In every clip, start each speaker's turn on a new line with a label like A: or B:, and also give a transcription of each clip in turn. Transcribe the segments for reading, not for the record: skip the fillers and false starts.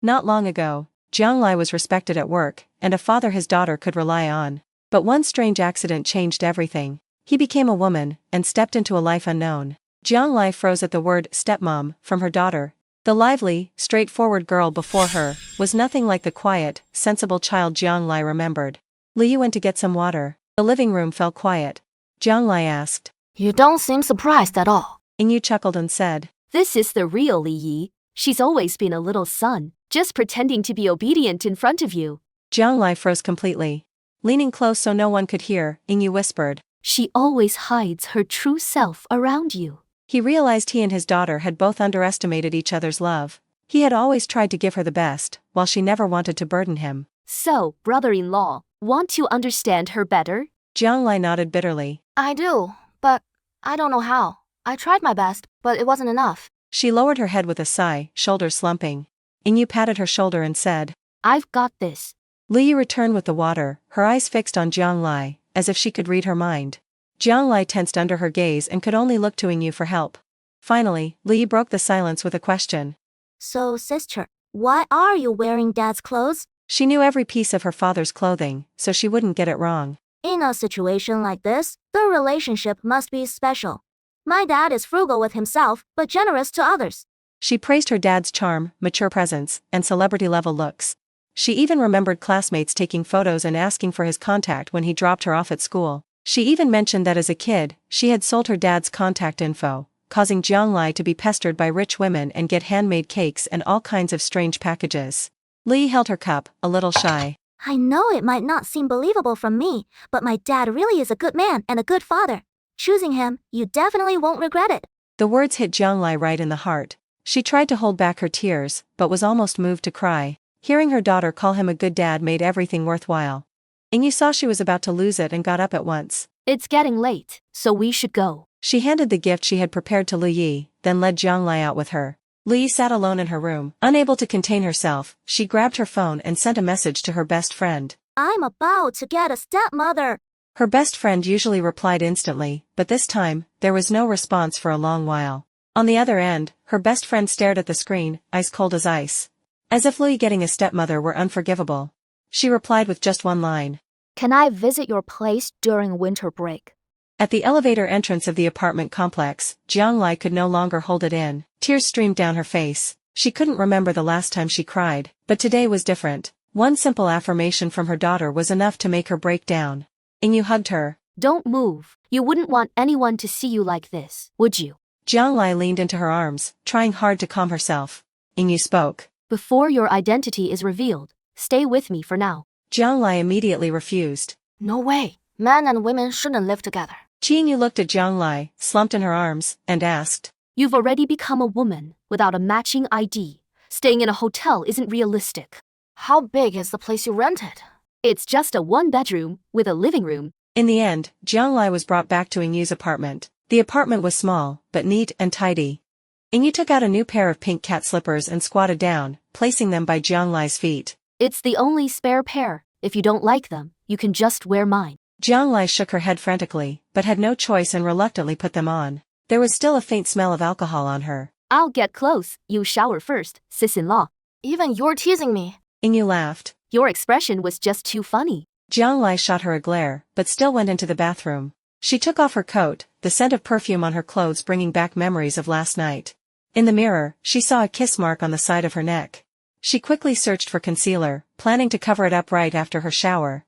A: Not long ago, Jiang Lai was respected at work, and a father his daughter could rely on. But one strange accident changed everything. He became a woman, and stepped into a life unknown. Jiang Lai froze at the word stepmom from her daughter. The lively, straightforward girl before her was nothing like the quiet, sensible child Jiang Lai remembered. Li went to get some water. The living room fell quiet. Jiang Lai asked.
B: You don't seem surprised at all.
A: Yu chuckled and said.
C: This is the real Li Yi. She's always been a little son, just pretending to be obedient in front of you.
A: Jiang Lai froze completely. Leaning close so no one could hear, Yu whispered.
C: She always hides her true self around you.
A: He realized he and his daughter had both underestimated each other's love. He had always tried to give her the best, while she never wanted to burden him.
C: So, brother-in-law, want to understand her better?
A: Jiang Lai nodded bitterly.
B: I do, but I don't know how. I tried my best, but it wasn't enough.
A: She lowered her head with a sigh, shoulders slumping. Yu patted her shoulder and said.
C: I've got this.
A: Li returned with the water, her eyes fixed on Jiang Lai, as if she could read her mind. Jiang Lai tensed under her gaze and could only look to Yu for help. Finally, Li broke the silence with a question.
D: So, sister, why are you wearing Dad's clothes?
A: She knew every piece of her father's clothing, so she wouldn't get it wrong.
D: In a situation like this, the relationship must be special. My dad is frugal with himself, but generous to others.
A: She praised her dad's charm, mature presence, and celebrity-level looks. She even remembered classmates taking photos and asking for his contact when he dropped her off at school. She even mentioned that as a kid, she had sold her dad's contact info, causing Jiang Lai to be pestered by rich women and get handmade cakes and all kinds of strange packages. Li held her cup, a little shy.
D: I know it might not seem believable from me, but my dad really is a good man and a good father. Choosing him, you definitely won't regret it.
A: The words hit Jiang Lai right in the heart. She tried to hold back her tears, but was almost moved to cry. Hearing her daughter call him a good dad made everything worthwhile. Yu saw she was about to lose it and got up at once.
C: It's getting late, so we should go.
A: She handed the gift she had prepared to Li Yi, then led Jiang Lai out with her. Li sat alone in her room. Unable to contain herself, she grabbed her phone and sent a message to her best friend.
D: I'm about to get a stepmother.
A: Her best friend usually replied instantly, but this time, there was no response for a long while. On the other end, her best friend stared at the screen, ice cold as ice. As if Li getting a stepmother were unforgivable. She replied with just one line.
C: Can I visit your place during winter break?
A: At the elevator entrance of the apartment complex, Jiang Lai could no longer hold it in. Tears streamed down her face. She couldn't remember the last time she cried, but today was different. One simple affirmation from her daughter was enough to make her break down. Yu hugged her.
C: Don't move. You wouldn't want anyone to see you like this, would you?
A: Jiang Lai leaned into her arms, trying hard to calm herself. Yu spoke.
C: Before your identity is revealed, stay with me for now.
A: Jiang Lai immediately refused.
B: No way. Men and women shouldn't live together.
A: Yu looked at Jiang Lai, slumped in her arms, and asked.
C: You've already become a woman, without a matching ID. Staying in a hotel isn't realistic.
B: How big is the place you rented?
C: It's just a one-bedroom, with a living room.
A: In the end, Jiang Lai was brought back to Yu's apartment. The apartment was small, but neat and tidy. Yu took out a new pair of pink cat slippers and squatted down, placing them by Jiang Lai's feet.
C: It's the only spare pair. If you don't like them, you can just wear mine.
A: Jiang Lai shook her head frantically, but had no choice and reluctantly put them on. There was still a faint smell of alcohol on her.
C: I'll get close. You shower first, sis-in-law.
B: Even you're teasing me.
A: Yu laughed.
C: Your expression was just too funny.
A: Jiang Lai shot her a glare, but still went into the bathroom. She took off her coat, the scent of perfume on her clothes bringing back memories of last night. In the mirror, she saw a kiss mark on the side of her neck. She quickly searched for concealer, planning to cover it up right after her shower.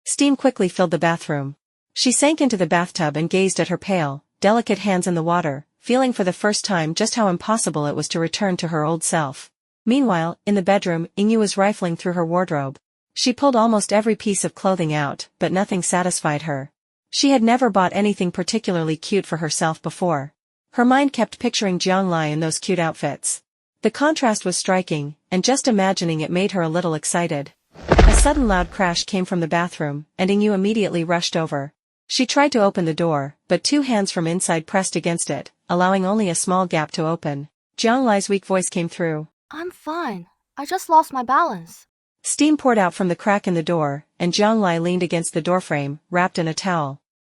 A: Steam quickly filled the bathroom. She sank into the bathtub and gazed at her pale, delicate hands in the water, feeling for the first time just how impossible it was to return to her old self. Meanwhile, in the bedroom, Yu was rifling through her wardrobe. She pulled almost every piece of clothing out, but nothing satisfied her. She had never bought anything particularly cute for herself before. Her mind kept picturing Jiang Lai in those cute outfits. The contrast was striking, and just imagining it made her a little excited. A sudden loud crash came from the bathroom, and Yu immediately rushed over. She tried to open the door, but two hands from inside pressed against it, allowing only a small gap to open. Jiang Lai's weak voice came through.
B: I'm fine. I just lost my balance.
A: Steam poured out from the crack in the door, and Jiang Lai leaned against the doorframe, wrapped in a towel.